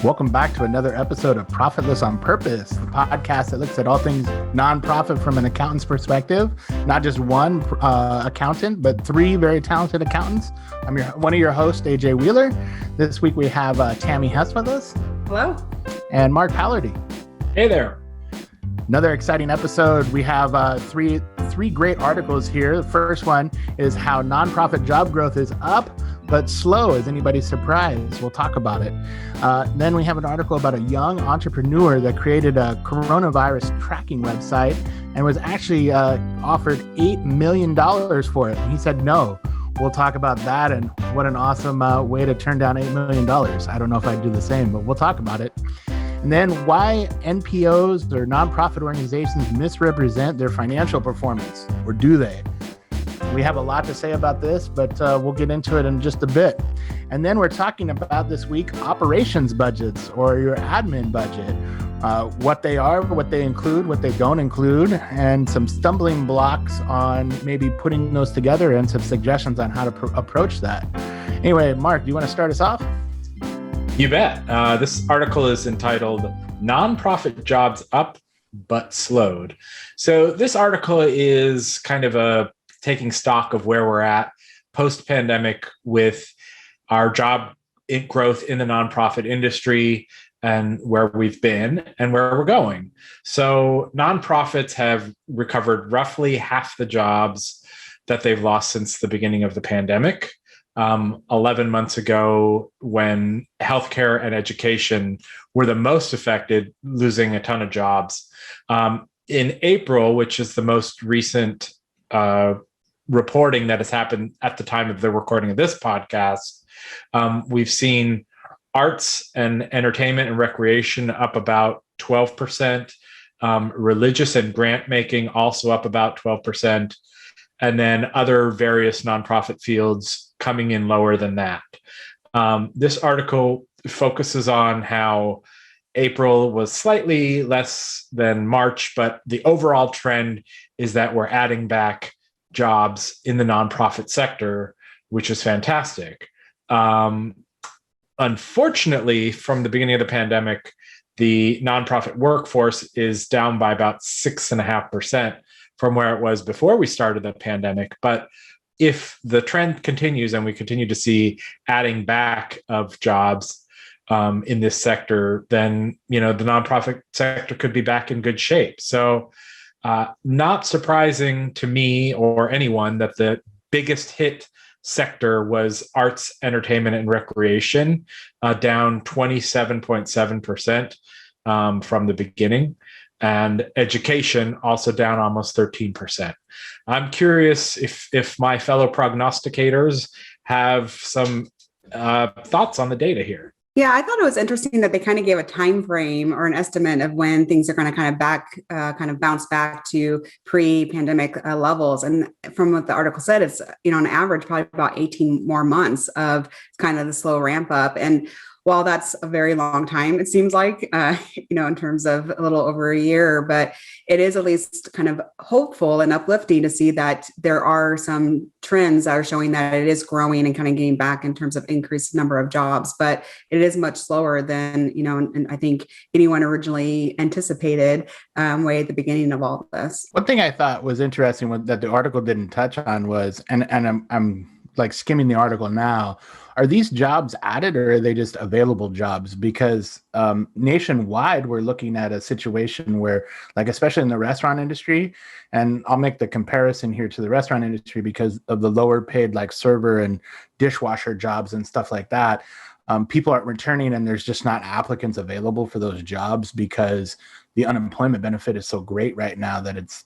Welcome back to another episode of Profitless on Purpose, the podcast that looks at all things nonprofit from an accountant's perspective. Not just one accountant, but three very talented accountants. I'm one of your hosts, AJ Wheeler. This week we have Tammy Hess with us. Hello. And Mark Palardy. Hey there. Another exciting episode. We have three great articles here. The first one is how nonprofit job growth is up, but slow. Is anybody surprised? We'll talk about it. Then we have an article about a young entrepreneur that created a coronavirus tracking website and was actually offered $8 million for it. And he said no. We'll talk about that and what an awesome way to turn down $8 million. I don't know if I'd do the same, but we'll talk about it. And then why NPOs or nonprofit organizations misrepresent their financial performance, or do they? We have a lot to say about this, but we'll get into it in just a bit. And then we're talking about this week operations budgets or your admin budget, what they are, what they include, what they don't include, and some stumbling blocks on maybe putting those together and some suggestions on how to approach that. Anyway, Mark, do you want to start us off? You bet. This article is entitled Nonprofit Jobs Up But Slowed. So this article is kind of taking stock of where we're at post-pandemic with our job growth in the nonprofit industry and where we've been and where we're going. So nonprofits have recovered roughly half the jobs that they've lost since the beginning of the pandemic. 11 months ago, when healthcare and education were the most affected, losing a ton of jobs. In April, which is the most recent reporting that has happened at the time of the recording of this podcast, we've seen arts and entertainment and recreation up about 12%, religious and grant making also up about 12%, and then other various nonprofit fields coming in lower than that. This article focuses on how April was slightly less than March, but the overall trend is that we're adding back jobs in the nonprofit sector, which is fantastic. Unfortunately, from the beginning of the pandemic, the nonprofit workforce is down by about 6.5% from where it was before we started the pandemic. But if the trend continues and we continue to see adding back of jobs in this sector, then the nonprofit sector could be back in good shape. So not surprising to me or anyone that the biggest hit sector was arts, entertainment, and recreation, down 27.7% from the beginning. And education also down almost 13%. I'm curious if my fellow prognosticators have some thoughts on the data here. Yeah, I thought it was interesting that they kind of gave a time frame or an estimate of when things are going to kind of bounce back to pre-pandemic levels. And from what the article said, it's on average probably about 18 more months of kind of the slow ramp up. And while that's a very long time, it seems like, in terms of a little over a year, but it is at least kind of hopeful and uplifting to see that there are some trends that are showing that it is growing and kind of getting back in terms of increased number of jobs, but it is much slower than, and I think anyone originally anticipated way at the beginning of all this. One thing I thought was interesting that the article didn't touch on was, and I'm like skimming the article now, are these jobs added or are they just available jobs? Because nationwide, we're looking at a situation where, like, especially in the restaurant industry, and I'll make the comparison here to the restaurant industry because of the lower paid, like server and dishwasher jobs and stuff like that. People aren't returning and there's just not applicants available for those jobs because the unemployment benefit is so great right now that it's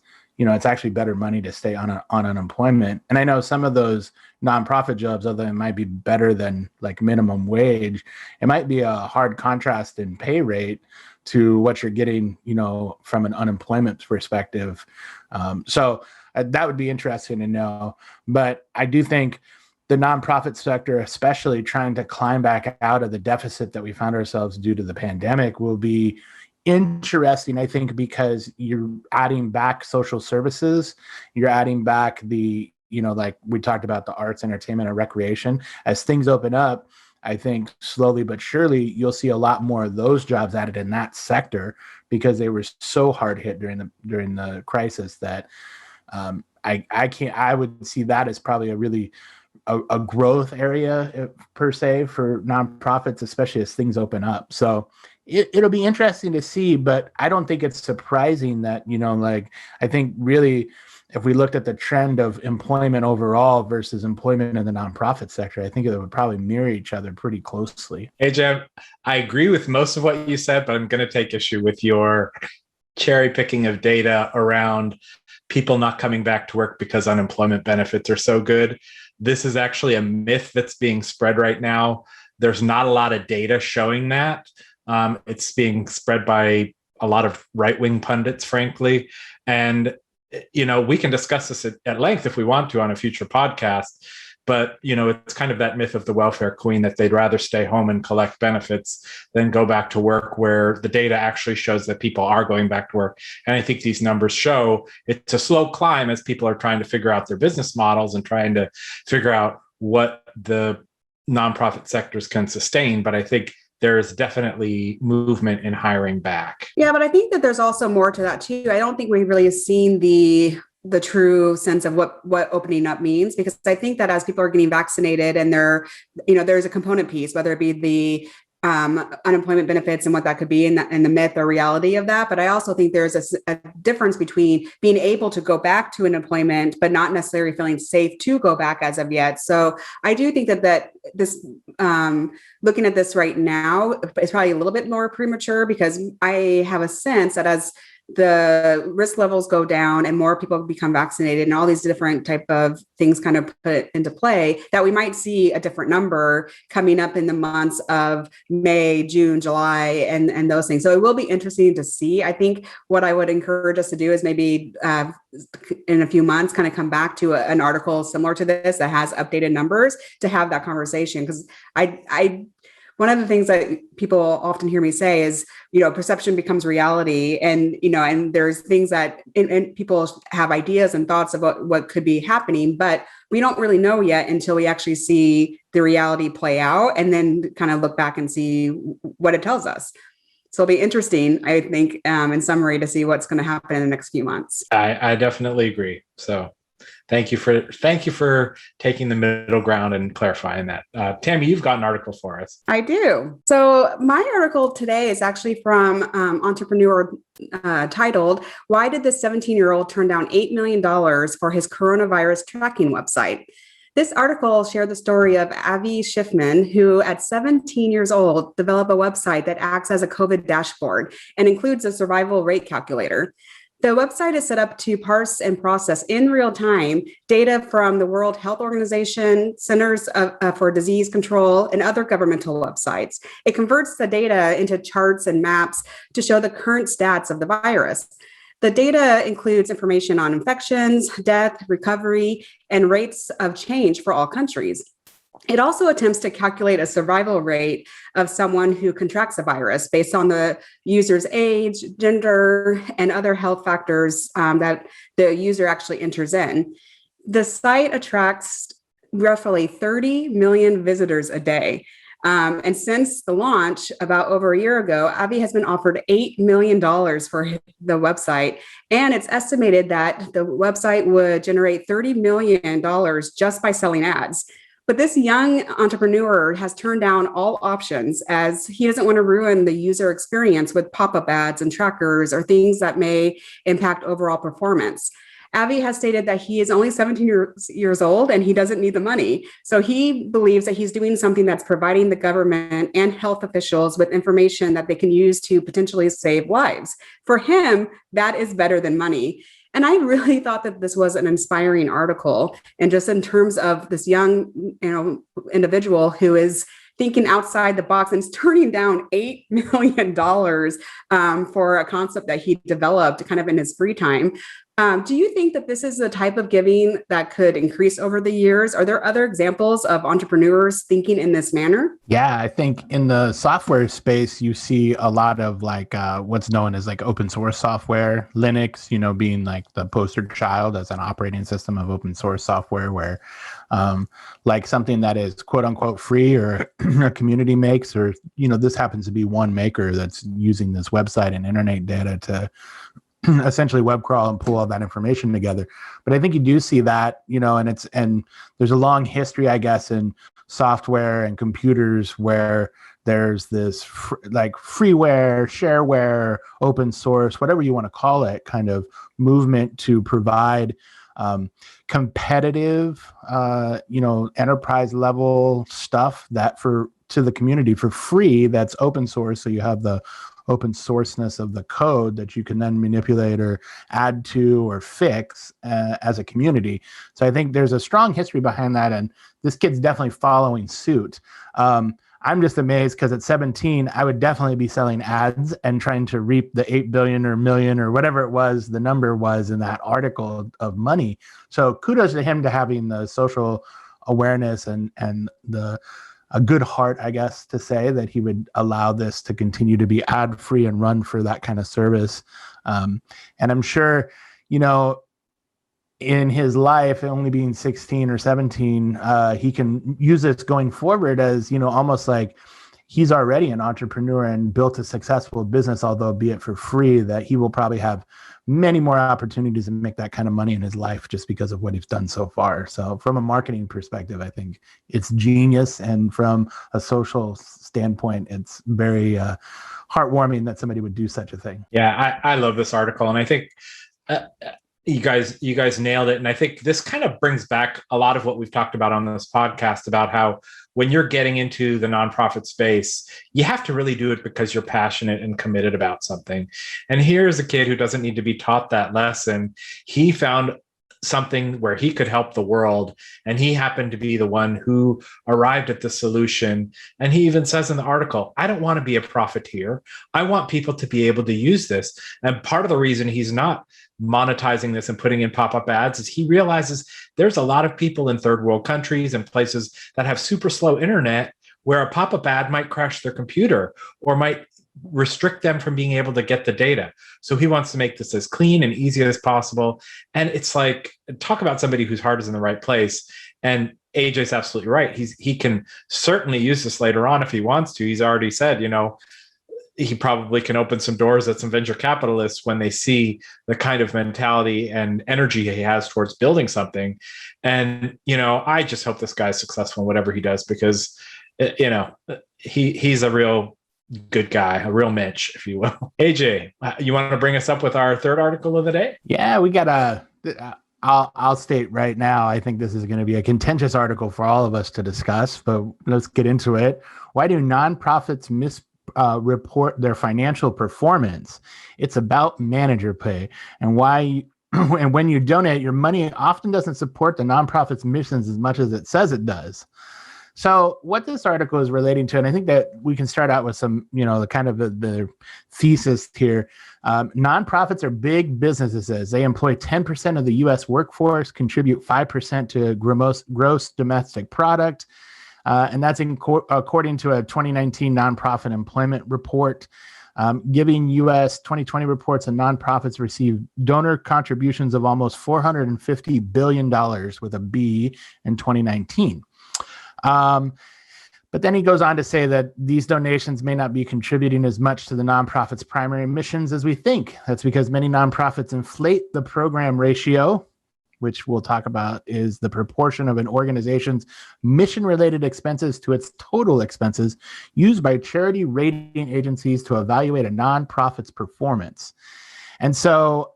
actually better money to stay on unemployment. And I know some of those nonprofit jobs, although it might be better than like minimum wage, it might be a hard contrast in pay rate to what you're getting, from an unemployment perspective. So that would be interesting to know. But I do think the nonprofit sector, especially trying to climb back out of the deficit that we found ourselves due to the pandemic, will be interesting, I think, because you're adding back social services, you're adding back the, like we talked about, the arts, entertainment, and recreation. As things open up, I think slowly but surely you'll see a lot more of those jobs added in that sector because they were so hard hit during the crisis that I would see that as probably a growth area per se for nonprofits, especially as things open up. So it'll be interesting to see, but I don't think it's surprising that, I think really if we looked at the trend of employment overall versus employment in the nonprofit sector, I think it would probably mirror each other pretty closely. Hey, Jim, I agree with most of what you said, but I'm going to take issue with your cherry picking of data around people not coming back to work because unemployment benefits are so good. This is actually a myth that's being spread right now. There's not a lot of data showing that. It's being spread by a lot of right-wing pundits, frankly. And, we can discuss this at length if we want to on a future podcast. But, it's kind of that myth of the welfare queen that they'd rather stay home and collect benefits than go back to work, where the data actually shows that people are going back to work. And I think these numbers show it's a slow climb as people are trying to figure out their business models and trying to figure out what the nonprofit sectors can sustain. But I think there is definitely movement in hiring back. Yeah, but I think that there's also more to that too. I don't think we've really seen the true sense of what opening up means, because I think that as people are getting vaccinated and there's a component piece, whether it be the unemployment benefits and what that could be and the myth or reality of that. But I also think there's a difference between being able to go back to an employment, but not necessarily feeling safe to go back as of yet. So I do think that this, looking at this right now is probably a little bit more premature, because I have a sense that as the risk levels go down and more people become vaccinated and all these different type of things kind of put into play, that we might see a different number coming up in the months of May, June, July, and those things. So it will be interesting to see. I think what I would encourage us to do is maybe in a few months kind of come back to an article similar to this that has updated numbers to have that conversation. Because one of the things that people often hear me say is, perception becomes reality. And, and there's things that and people have ideas and thoughts about what could be happening, but we don't really know yet until we actually see the reality play out and then kind of look back and see what it tells us. So it'll be interesting, I think, in summary, to see what's going to happen in the next few months. I definitely agree. So thank you for taking the middle ground and clarifying that. Tammy, you've got an article for us. I do. So my article today is actually from Entrepreneur, titled, "Why Did This 17-Year-Old Turn Down $8 Million for His Coronavirus Tracking Website?" This article shared the story of Avi Schiffmann, who at 17 years old developed a website that acts as a COVID dashboard and includes a survival rate calculator. The website is set up to parse and process in real time data from the World Health Organization, Centers for Disease Control, and other governmental websites. It converts the data into charts and maps to show the current stats of the virus. The data includes information on infections, death, recovery, and rates of change for all countries. It also attempts to calculate a survival rate of someone who contracts the virus based on the user's age, gender, and other health factors that the user actually enters in. The site attracts roughly 30 million visitors a day. And since the launch about over a year ago, Avi has been offered $8 million for the website. And it's estimated that the website would generate $30 million just by selling ads. But this young entrepreneur has turned down all options, as he doesn't want to ruin the user experience with pop-up ads and trackers or things that may impact overall performance. Avi has stated that he is only 17 years old and he doesn't need the money. So he believes that he's doing something that's providing the government and health officials with information that they can use to potentially save lives. For him, that is better than money. And I really thought that this was an inspiring article. And just in terms of this young, individual who is thinking outside the box and is turning down $8 million for a concept that he developed kind of in his free time. Do you think that this is the type of giving that could increase over the years? Are there other examples of entrepreneurs thinking in this manner? Yeah, I think in the software space, you see a lot of like what's known as like open source software, Linux, being like the poster child as an operating system of open source software, where like something that is quote unquote free or a community makes, or, this happens to be one maker that's using this website and internet data to essentially web crawl and pull all that information together. But I think you do see that, and there's a long history, I guess, in software and computers where there's this like freeware, shareware, open source, whatever you want to call it, kind of movement to provide competitive, enterprise level stuff that to the community for free, that's open source. So you have the open sourceness of the code that you can then manipulate or add to or fix as a community. So I think there's a strong history behind that, and this kid's definitely following suit. I'm just amazed because at 17, I would definitely be selling ads and trying to reap the 8 billion or million or whatever it was, the number was in that article of money. So kudos to him to having the social awareness and a good heart, I guess, to say that he would allow this to continue to be ad free and run for that kind of service. And I'm sure, in his life, only being 16 or 17, he can use this going forward as, almost like he's already an entrepreneur and built a successful business, although be it for free, that he will probably have many more opportunities to make that kind of money in his life just because of what he's done so far. So from a marketing perspective, I think it's genius. And from a social standpoint, it's very heartwarming that somebody would do such a thing. Yeah, I love this article. And I think you guys nailed it. And I think this kind of brings back a lot of what we've talked about on this podcast about how when you're getting into the nonprofit space, you have to really do it because you're passionate and committed about something. And here's a kid who doesn't need to be taught that lesson. He found something where he could help the world, and he happened to be the one who arrived at the solution. And he even says in the article, I don't want to be a profiteer. I want people to be able to use this. And part of the reason he's not monetizing this and putting in pop-up ads is he realizes there's a lot of people in third world countries and places that have super slow internet where a pop-up ad might crash their computer or might restrict them from being able to get the data. So he wants to make this as clean and easy as possible. And it's like, talk about somebody whose heart is in the right place. And AJ's absolutely right. He can certainly use this later on if he wants to. He's already said, he probably can open some doors at some venture capitalists when they see the kind of mentality and energy he has towards building something. And, I just hope this guy's successful in whatever he does, because, he's a real good guy, a real Mitch, if you will. AJ, you want to bring us up with our third article of the day? Yeah, we got I'll state right now, I think this is going to be a contentious article for all of us to discuss, but let's get into it. Why do nonprofits report their financial performance? It's about manager pay, and why. And when you donate, your money often doesn't support the nonprofit's missions as much as it says it does. So what this article is relating to, and I think that we can start out with some, the kind of the thesis here. Nonprofits are big businesses. They employ 10% of the U.S. workforce, contribute 5% to gross domestic product. And that's according to a 2019 nonprofit employment report. Giving U.S. 2020 reports that nonprofits receive donor contributions of almost $450 billion with a B in 2019. But then he goes on to say that these donations may not be contributing as much to the nonprofit's primary missions as we think. That's because many nonprofits inflate the program ratio, which we'll talk about is the proportion of an organization's mission-related expenses to its total expenses used by charity rating agencies to evaluate a nonprofit's performance. And so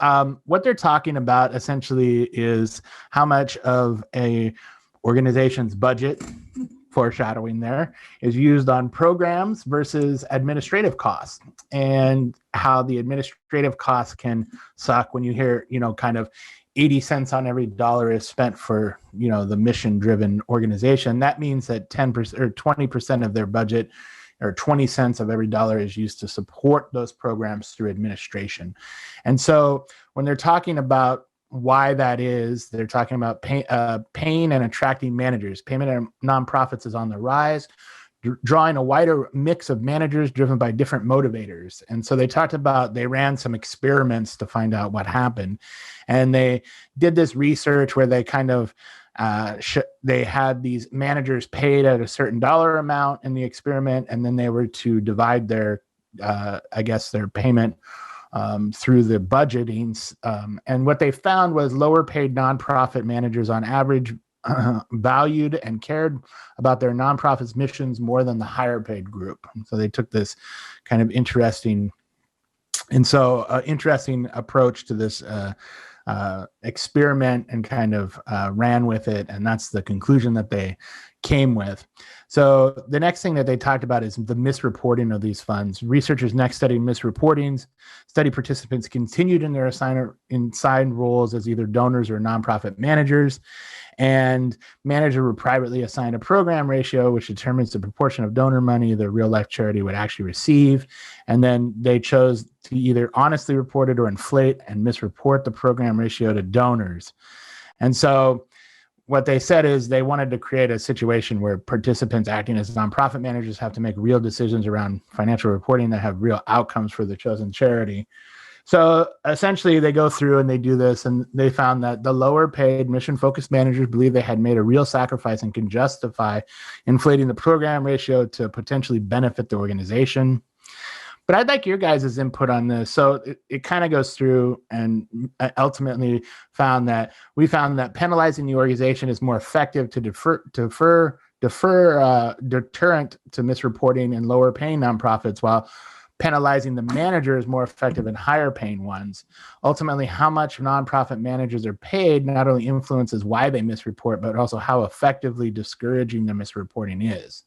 what they're talking about essentially is how much of a organization's budget, foreshadowing there, is used on programs versus administrative costs, and how the administrative costs can suck when you hear, kind of 80 cents on every dollar is spent for, the mission-driven organization. That means that 10% or 20% of their budget, or 20 cents of every dollar, is used to support those programs through administration. And so when they're talking about why that is. They're talking about paying and attracting managers. Payment at nonprofits is on the rise, drawing a wider mix of managers driven by different motivators. And so they ran some experiments to find out what happened. And they did this research where they kind of, they had these managers paid at a certain dollar amount in the experiment, and then they were to divide their, their payment through the budgetings. And what they found was lower paid nonprofit managers on average valued and cared about their nonprofit's missions more than the higher paid group. And so they took this kind of interesting approach to this experiment and kind of ran with it. And that's the conclusion that they came with. So the next thing that they talked about is the misreporting of these funds. Researchers next studied misreportings. Study participants continued in their assigned roles as either donors or nonprofit managers. And manager would privately assign a program ratio, which determines the proportion of donor money the real life charity would actually receive. And then they chose to either honestly report it or inflate and misreport the program ratio to donors. And so what they said is they wanted to create a situation where participants acting as nonprofit managers have to make real decisions around financial reporting that have real outcomes for the chosen charity. So essentially they go through and they do this, and they found that the lower paid mission focused managers believe they had made a real sacrifice and can justify inflating the program ratio to potentially benefit the organization. But I'd like your guys' input on this. So it kind of goes through and ultimately found that penalizing the organization is more effective to deterrent to misreporting and lower paying nonprofits, while penalizing the manager is more effective in higher paying ones. Ultimately, how much nonprofit managers are paid not only influences why they misreport, but also how effectively discouraging the misreporting is.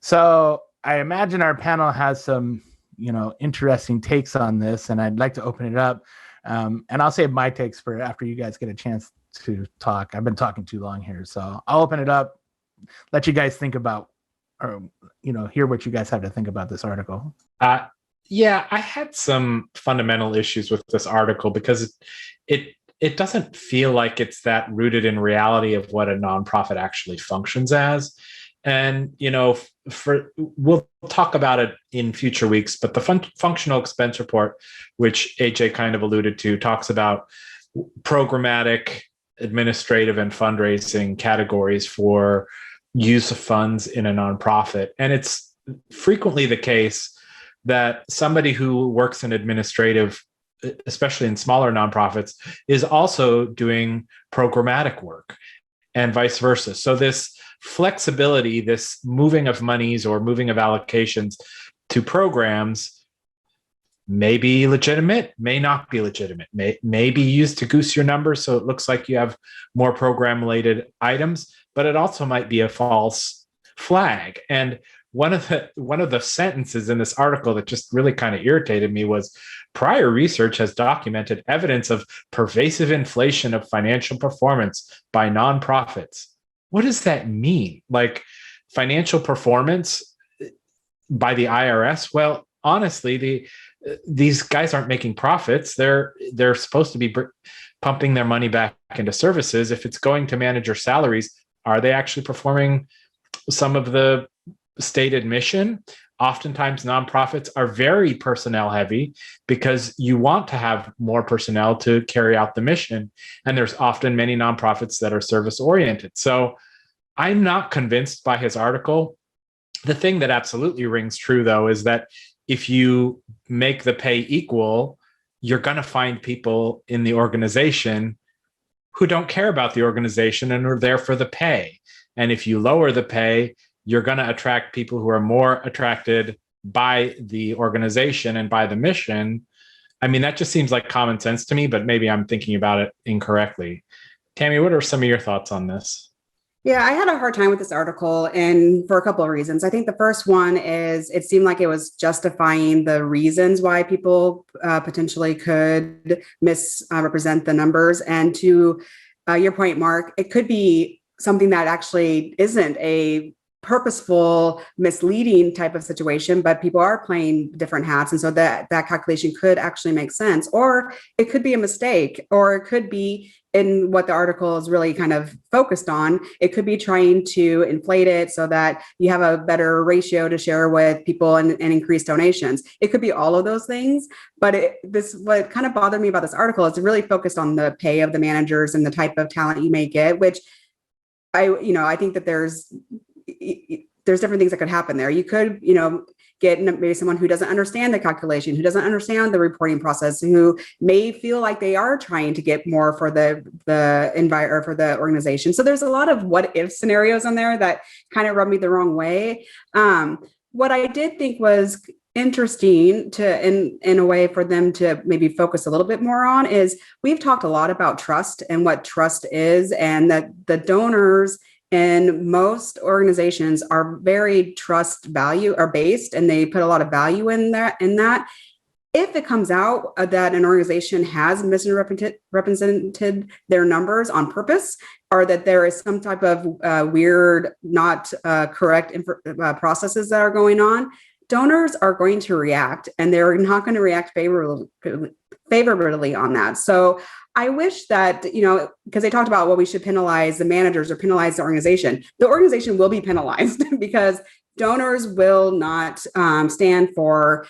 So I imagine our panel has some interesting takes on this, and I'd like to open it up. And I'll save my takes for after you guys get a chance to talk. I've been talking too long here, so I'll open it up, let you guys think about, or hear what you guys have to think about this article. Yeah, I had some fundamental issues with this article because it doesn't feel like it's that rooted in reality of what a nonprofit actually functions as. And, we'll talk about it in future weeks, but the functional expense report, which AJ kind of alluded to, talks about programmatic, administrative, and fundraising categories for use of funds in a nonprofit. And it's frequently the case that somebody who works in administrative, especially in smaller nonprofits, is also doing programmatic work and vice versa. So this flexibility, this moving of monies or moving of allocations to programs may be legitimate, may not be legitimate, may be used to goose your numbers so it looks like you have more program-related items, but it also might be a false flag. And one of the sentences in this article that just really kind of irritated me was, prior research has documented evidence of pervasive inflation of financial performance by nonprofits. What does that mean? Like, financial performance by the IRS? Well, honestly, these guys aren't making profits. They're supposed to be pumping their money back into services. If it's going to manager salaries, are they actually performing some of the stated mission? Oftentimes, nonprofits are very personnel heavy because you want to have more personnel to carry out the mission. And there's often many nonprofits that are service oriented. So I'm not convinced by his article. The thing that absolutely rings true, though, is that if you make the pay equal, you're going to find people in the organization who don't care about the organization and are there for the pay. And if you lower the pay, you're going to attract people who are more attracted by the organization and by the mission. I mean, that just seems like common sense to me, but maybe I'm thinking about it incorrectly. Tammy, what are some of your thoughts on this? Yeah, I had a hard time with this article, and for a couple of reasons. I think the first one is it seemed like it was justifying the reasons why people potentially could misrepresent the numbers. And to your point, Mark, it could be something that actually isn't a purposeful, misleading type of situation, but people are playing different hats. And so that calculation could actually make sense, or it could be a mistake, or it could be in what the article is really kind of focused on. It could be trying to inflate it so that you have a better ratio to share with people and increase donations. It could be all of those things, but what kind of bothered me about this article is really focused on the pay of the managers and the type of talent you may get, which I think that there's different things that could happen there. You could, get maybe someone who doesn't understand the calculation, who doesn't understand the reporting process, who may feel like they are trying to get more for the environment or for the organization. So there's a lot of what if scenarios on there that kind of rub me the wrong way. What I did think was interesting in a way for them to maybe focus a little bit more on is we've talked a lot about trust and what trust is, and that the donors in most organizations are very trust value or based, and they put a lot of value in that. If it comes out that an organization has misrepresented their numbers on purpose, or that there is some type of weird, not correct processes that are going on, donors are going to react, and they're not going to react favorably on that. So I wish that, because they talked about, well, we should penalize the managers or penalize the organization. The organization will be penalized because donors will not stand for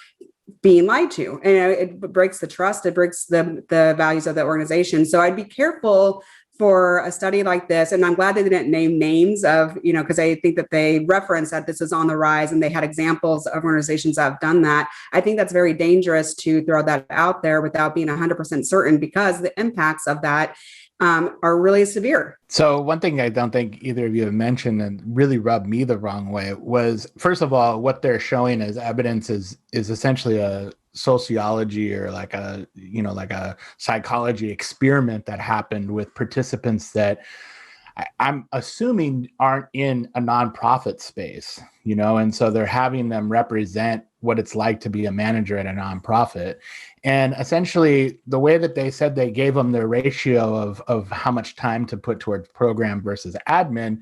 being lied to. And it breaks the trust, it breaks the values of the organization. So I'd be careful for a study like this. And I'm glad they didn't name names of, because I think that they referenced that this is on the rise and they had examples of organizations that have done that. I think that's very dangerous to throw that out there without being 100% certain, because the impacts of that are really severe. So one thing I don't think either of you have mentioned and really rubbed me the wrong way was, first of all, what they're showing as evidence is essentially a sociology or like a psychology experiment that happened with participants that I'm assuming aren't in a nonprofit space, and so they're having them represent what it's like to be a manager at a nonprofit. And essentially the way that they said they gave them their ratio of how much time to put towards program versus admin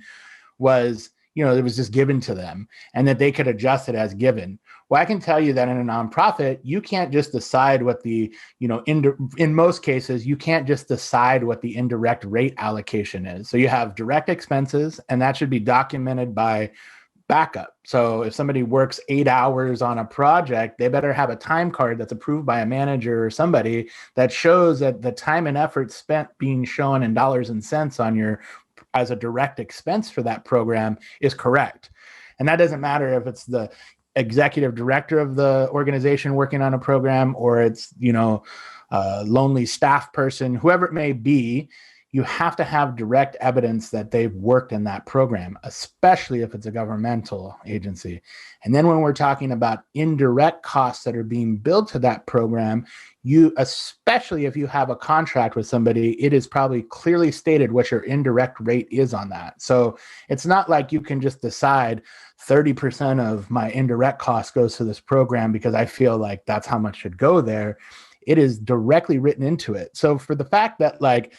was, it was just given to them and that they could adjust it as given. Well, I can tell you that in a nonprofit, you can't just decide what the, in most cases, you can't just decide what the indirect rate allocation is. So you have direct expenses, and that should be documented by backup. So if somebody works 8 hours on a project, they better have a time card that's approved by a manager or somebody that shows that the time and effort spent being shown in dollars and cents on your as a direct expense for that program is correct. And that doesn't matter if it's the executive director of the organization working on a program, or it's, a lonely staff person, whoever it may be. You have to have direct evidence that they've worked in that program, especially if it's a governmental agency. And then when we're talking about indirect costs that are being billed to that program, especially if you have a contract with somebody, it is probably clearly stated what your indirect rate is on that. So it's not like you can just decide 30% of my indirect cost goes to this program because I feel like that's how much should go there. It is directly written into it. So for the fact that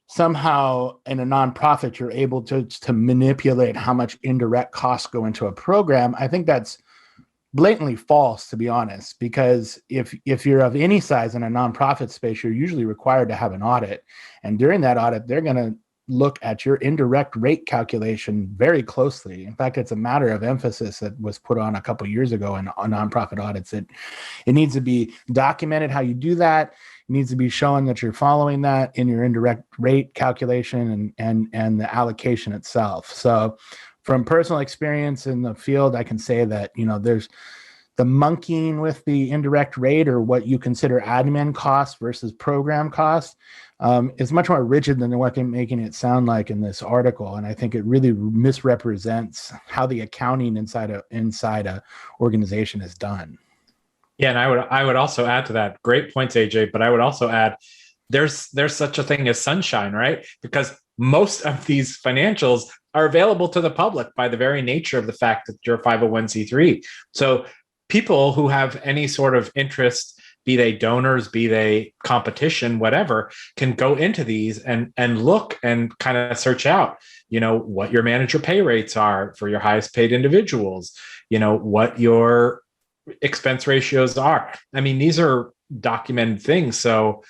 somehow in a nonprofit, you're able to manipulate how much indirect costs go into a program, I think that's blatantly false, to be honest, because if you're of any size in a nonprofit space, you're usually required to have an audit. And during that audit, they're going to look at your indirect rate calculation very closely. In fact, it's a matter of emphasis that was put on a couple of years ago on nonprofit audits. It needs to be documented how you do that. It needs to be shown that you're following that in your indirect rate calculation and the allocation itself. So from personal experience in the field, I can say that, there's the monkeying with the indirect rate, or what you consider admin costs versus program costs, is much more rigid than what they're making it sound like in this article. And I think it really misrepresents how the accounting inside a organization is done. Yeah, and I would also add to that. Great points, AJ. But I would also add, there's such a thing as sunshine, right? Because most of these financials are available to the public by the very nature of the fact that you're a 501c3. So people who have any sort of interest be they donors, be they competition, whatever, can go into these and look and kind of search out, what your manager pay rates are for your highest paid individuals, what your expense ratios are. I mean, these are documented things. So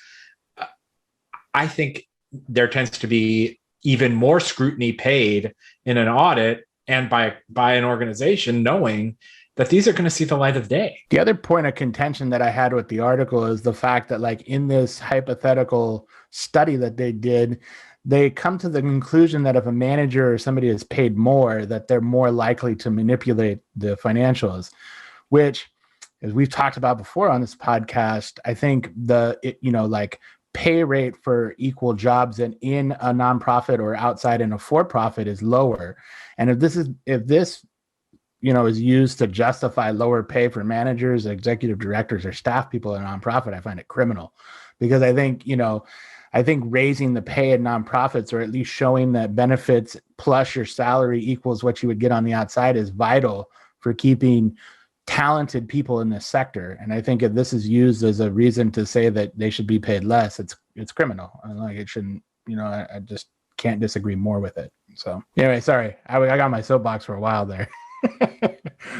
I think there tends to be even more scrutiny paid in an audit and by an organization knowing that these are going to see the light of day. The other point of contention that I had with the article is the fact that, like, in this hypothetical study that they did, they come to the conclusion that if a manager or somebody is paid more, that they're more likely to manipulate the financials, which, as we've talked about before on this podcast, I think pay rate for equal jobs in a nonprofit or outside in a for-profit is lower. And if this is used to justify lower pay for managers, executive directors, or staff people in a nonprofit, I find it criminal, because I think raising the pay in nonprofits, or at least showing that benefits plus your salary equals what you would get on the outside, is vital for keeping talented people in this sector. And I think if this is used as a reason to say that they should be paid less, it's criminal. And like, it shouldn't, I just can't disagree more with it. So anyway, sorry, I got my soapbox for a while there.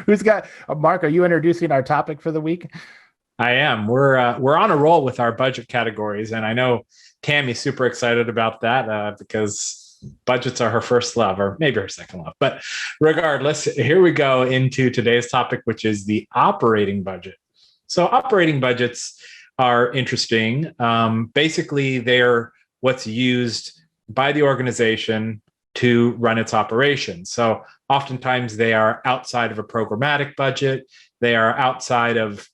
Who's got Mark? Are you introducing our topic for the week? I am. We're on a roll with our budget categories, and I know Tammy's super excited about that because budgets are her first love, or maybe her second love. But regardless, here we go into today's topic, which is the operating budget. So operating budgets are interesting. Basically, they're what's used by the organization to run its operations. So oftentimes they are outside of a programmatic budget. They are outside of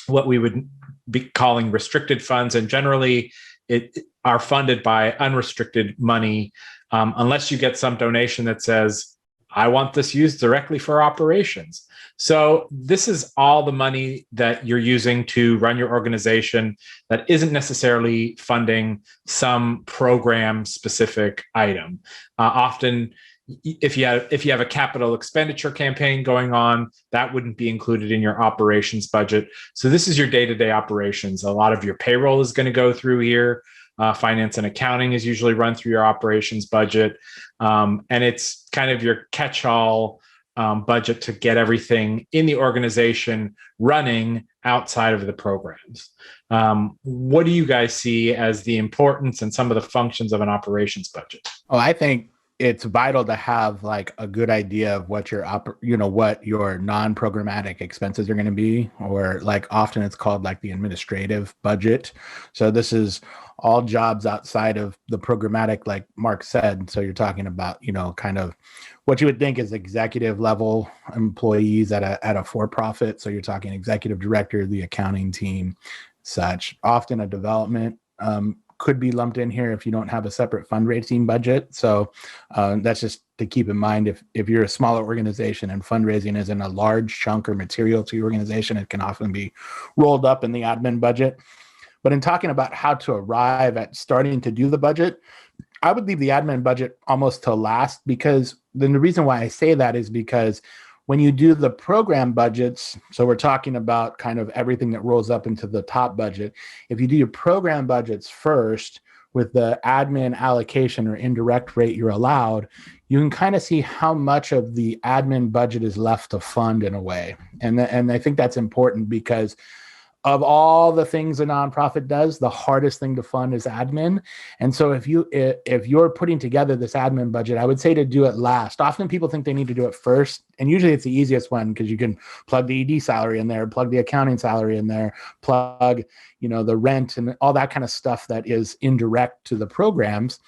what we would be calling restricted funds, and generally it are funded by unrestricted money, unless you get some donation that says, I want this used directly for operations. So this is all the money that you're using to run your organization that isn't necessarily funding some program specific item. Often, if you have a capital expenditure campaign going on, that wouldn't be included in your operations budget. So this is your day-to-day operations. A lot of your payroll is going to go through here. Finance and accounting is usually run through your operations budget. And it's kind of your catch-all budget to get everything in the organization running outside of the programs. What do you guys see as the importance and some of the functions of an operations budget? Oh, I think it's vital to have like a good idea of what what your non-programmatic expenses are going to be, or like often it's called like the administrative budget. So this is all jobs outside of the programmatic, like Mark said. So you're talking about, kind of what you would think is executive level employees at a for-profit. So you're talking executive director, the accounting team, such. Often a development could be lumped in here if you don't have a separate fundraising budget. So that's just to keep in mind. If you're a smaller organization and fundraising isn't a large chunk or material to your organization, it can often be rolled up in the admin budget. But in talking about how to arrive at starting to do the budget, I would leave the admin budget almost till last, because then the reason why I say that is because when you do the program budgets, so we're talking about kind of everything that rolls up into the top budget. If you do your program budgets first with the admin allocation or indirect rate you're allowed, you can kind of see how much of the admin budget is left to fund in a way. And I think that's important, because of all the things a nonprofit does, the hardest thing to fund is admin. And so if you're putting together this admin budget, I would say to do it last. Often people think they need to do it first, and usually it's the easiest one, because you can plug the ED salary in there, plug the accounting salary in there, plug the rent and all that kind of stuff that is indirect to the programs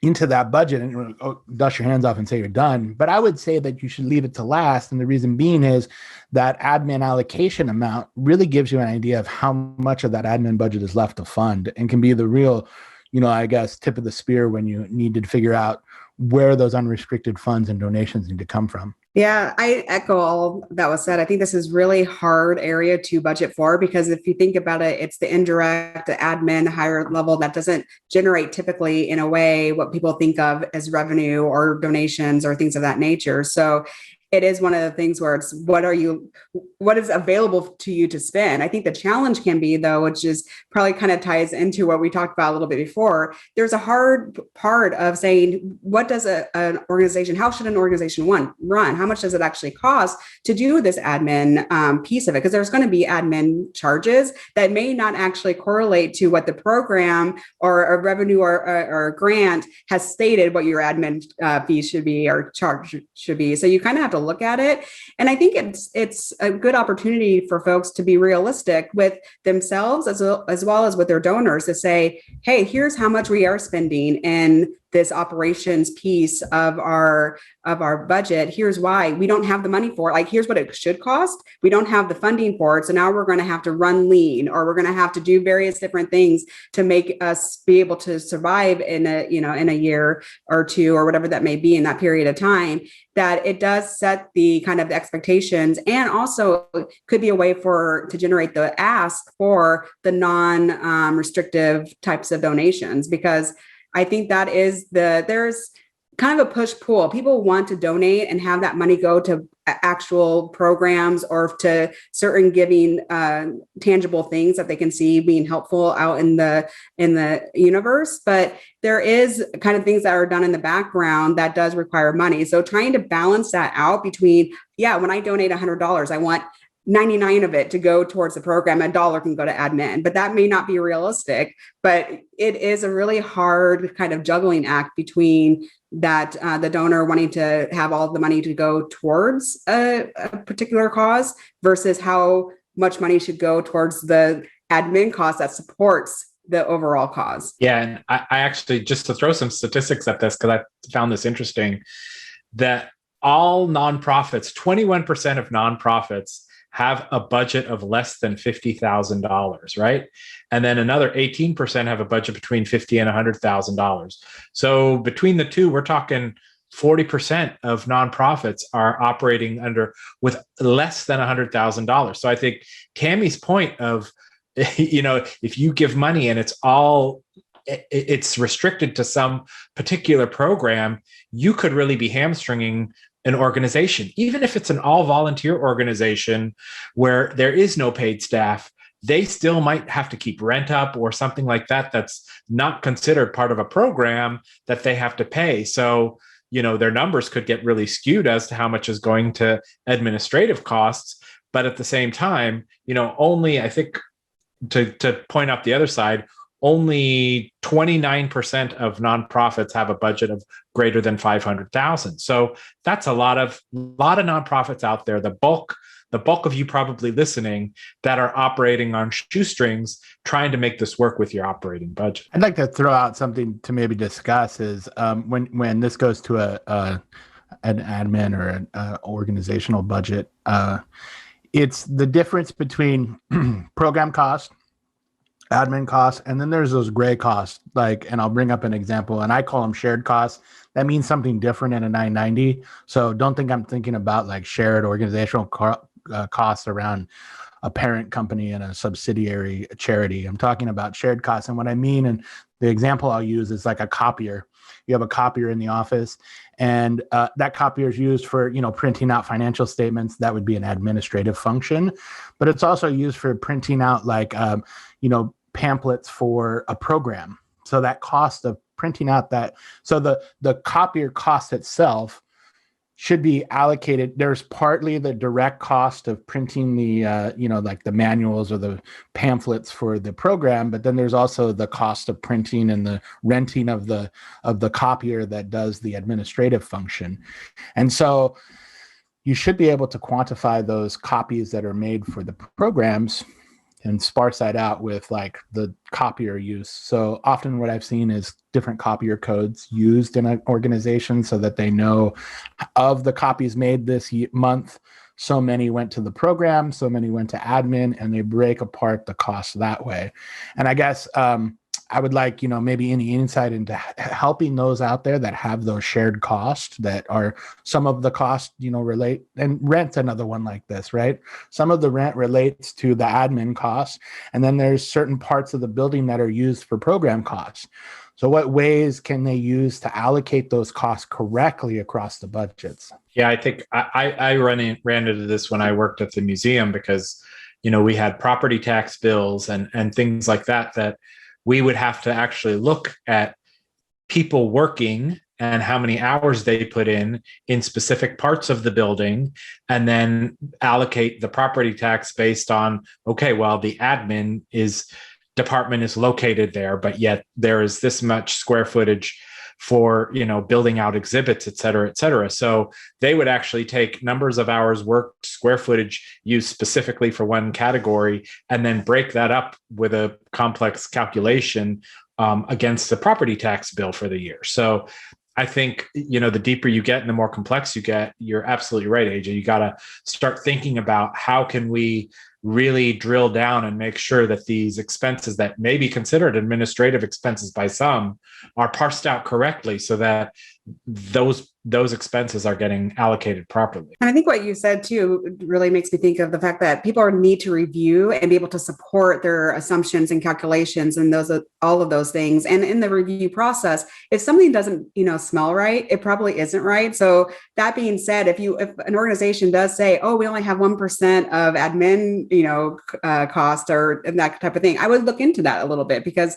into that budget, and dust your hands off and say you're done. But I would say that you should leave it to last. And the reason being is that admin allocation amount really gives you an idea of how much of that admin budget is left to fund, and can be the real, tip of the spear when you need to figure out where those unrestricted funds and donations need to come from. Yeah, I echo all that was said. I think this is really hard area to budget for, because if you think about it, it's the indirect, the admin, higher level that doesn't generate typically in a way what people think of as revenue or donations or things of that nature. So it is one of the things where it's what is available to you to spend. I think the challenge can be, though, which is probably kind of ties into what we talked about a little bit before, there's a hard part of saying, what does an organization, how should an organization run? How much does it actually cost to do this admin piece of it? Because there's going to be admin charges that may not actually correlate to what the program or a revenue or a grant has stated what your admin fee should be or charge should be. So you kind of have to look at it. And I think it's a good opportunity for folks to be realistic with themselves as well as with their donors to say, hey, here's how much we are spending in this operations piece of our budget. Here's why we don't have the money for it. Like, here's what it should cost. We don't have the funding for it. So now we're going to have to run lean, or we're going to have to do various different things to make us be able to survive in a year or two, or whatever that may be in that period of time. That it does set the kind of expectations, and also could be a way to generate the ask for the non-restrictive types of donations, because I think that is there's kind of a push-pull. People want to donate and have that money go to actual programs or to certain giving tangible things that they can see being helpful out in the universe. But there is kind of things that are done in the background that does require money. So trying to balance that out between, when I donate $100, I want 99 of it to go towards the program. $1 can go to admin, but that may not be realistic. But it is a really hard kind of juggling act between that the donor wanting to have all the money to go towards a particular cause versus how much money should go towards the admin cost that supports the overall cause. Yeah, and I actually, just to throw some statistics at this, because I found this interesting, that all nonprofits, 21% of nonprofits have a budget of less than $50,000, right? And then another 18% have a budget between $50,000 and $100,000. So between the two, we're talking 40% of nonprofits are operating with less than $100,000. So I think Tammy's point of, if you give money and it's restricted to some particular program, you could really be hamstringing an organization. Even if it's an all volunteer organization where there is no paid staff, they still might have to keep rent up or something like that. That's not considered part of a program that they have to pay. So, their numbers could get really skewed as to how much is going to administrative costs. But at the same time, only, I think, to point out the other side, only 29% of nonprofits have a budget of greater than 500,000. So that's a lot of nonprofits out there. The bulk of you probably listening that are operating on shoestrings, trying to make this work with your operating budget. I'd like to throw out something to maybe discuss is when this goes to an admin or an organizational budget, it's the difference between program cost, admin costs, and then there's those gray costs, and I'll bring up an example, and I call them shared costs. That means something different in a 990. So don't think I'm thinking about shared organizational costs around a parent company and a subsidiary charity. I'm talking about shared costs. And what I mean, and the example I'll use is like a copier. You have a copier in the office, and that copier is used for, printing out financial statements. That would be an administrative function, but it's also used for printing out pamphlets for a program. So that cost of printing out so the copier cost itself should be allocated. There's partly the direct cost of printing the, the manuals or the pamphlets for the program, but then there's also the cost of printing and the renting of the copier that does the administrative function. And so you should be able to quantify those copies that are made for the programs and sparse that out with the copier use. So often what I've seen is different copier codes used in an organization so that they know of the copies made this month, so many went to the program, so many went to admin, and they break apart the cost that way. And I guess I would like, maybe any insight into helping those out there that have those shared costs that are some of the cost, relate, and rent's another one like this, right? Some of the rent relates to the admin costs, and then there's certain parts of the building that are used for program costs. So what ways can they use to allocate those costs correctly across the budgets? Yeah, I think I ran into this when I worked at the museum because, we had property tax bills and things like that we would have to actually look at people working and how many hours they put in specific parts of the building, and then allocate the property tax based on, okay, well, the admin department is located there, but yet there is this much square footage for, building out exhibits, et cetera, et cetera. So they would actually take numbers of hours worked, square footage used specifically for one category, and then break that up with a complex calculation against the property tax bill for the year. So I think, the deeper you get and the more complex you get, you're absolutely right, AJ. You got to start thinking about how can we really drill down and make sure that these expenses that may be considered administrative expenses by some are parsed out correctly so that those expenses are getting allocated properly. And I think what you said too really makes me think of the fact that people need to review and be able to support their assumptions and calculations and all of those things. And in the review process, if something doesn't, smell right, it probably isn't right. So that being said, if an organization does say, oh, we only have 1% of admin, cost or that type of thing, I would look into that a little bit because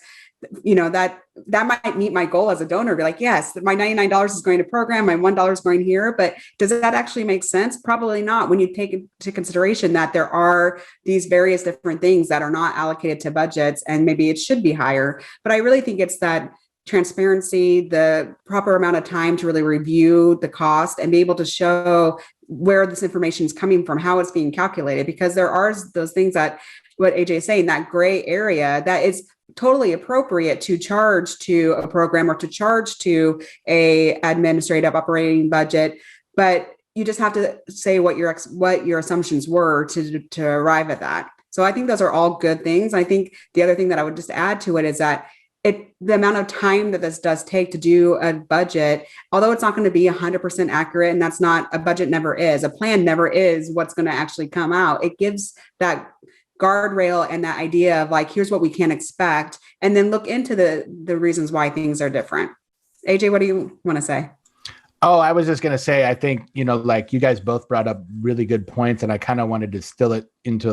that might meet my goal as a donor. Be like, yes, my $99 is going to program, my $1 is going here, but does that actually make sense? Probably not when you take into consideration that there are these various different things that are not allocated to budgets and maybe it should be higher. But I really think it's that transparency, the proper amount of time to really review the cost and be able to show where this information is coming from, how it's being calculated, because there are those things that what AJ is saying, that gray area that is totally appropriate to charge to a program or to charge to a administrative operating budget, but you just have to say what your assumptions were to arrive at that. So I think those are all good things. I think the other thing that I would just add to it is that the amount of time that this does take to do a budget, although it's not going to be 100% accurate, and that's not, a budget never is, a plan never is what's going to actually come out. It gives that guardrail and that idea of like, here's what we can expect, and then look into the reasons why things are different. AJ, what do you want to say? Oh, I was just going to say, I think, like you guys both brought up really good points, and I kind of wanted to distill it into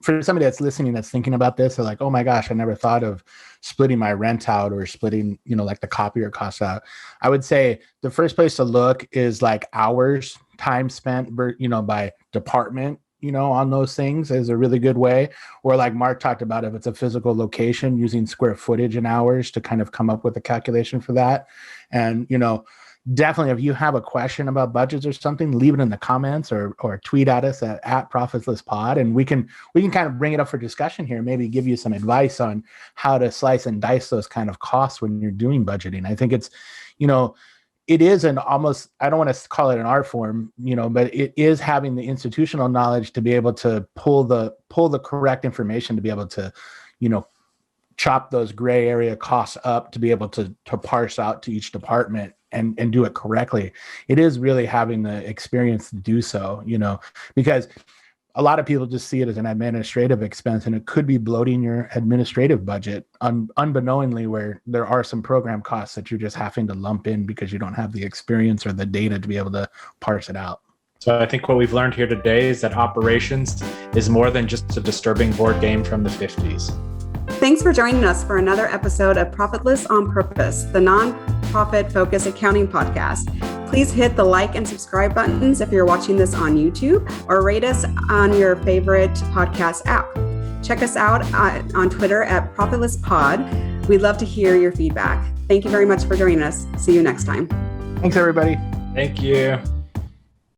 for somebody that's listening, that's thinking about this, they're like, oh my gosh, I never thought of splitting my rent out or splitting, like the copier costs out. I would say the first place to look is like hours, time spent, by department, on those things is a really good way. Or like Mark talked about, if it's a physical location, using square footage and hours to kind of come up with a calculation for that. And, definitely, if you have a question about budgets or something, leave it in the comments or tweet at us at Profitless Pod, and we can kind of bring it up for discussion here. Maybe give you some advice on how to slice and dice those kind of costs when you're doing budgeting. I think it's, it is an almost, I don't want to call it an art form, but it is having the institutional knowledge to be able to pull the correct information to be able to, chop those gray area costs up to be able to parse out to each department and do it correctly. It is really having the experience to do so, because a lot of people just see it as an administrative expense, and it could be bloating your administrative budget unbeknowingly, where there are some program costs that you're just having to lump in because you don't have the experience or the data to be able to parse it out. So I think what we've learned here today is that operations is more than just a disturbing board game from the 50s. Thanks for joining us for another episode of Profitless on Purpose, the nonprofit focused accounting podcast. Please hit the like and subscribe buttons if you're watching this on YouTube, or rate us on your favorite podcast app. Check us out on Twitter at ProfitlessPod. We'd love to hear your feedback. Thank you very much for joining us. See you next time. Thanks, everybody. Thank you.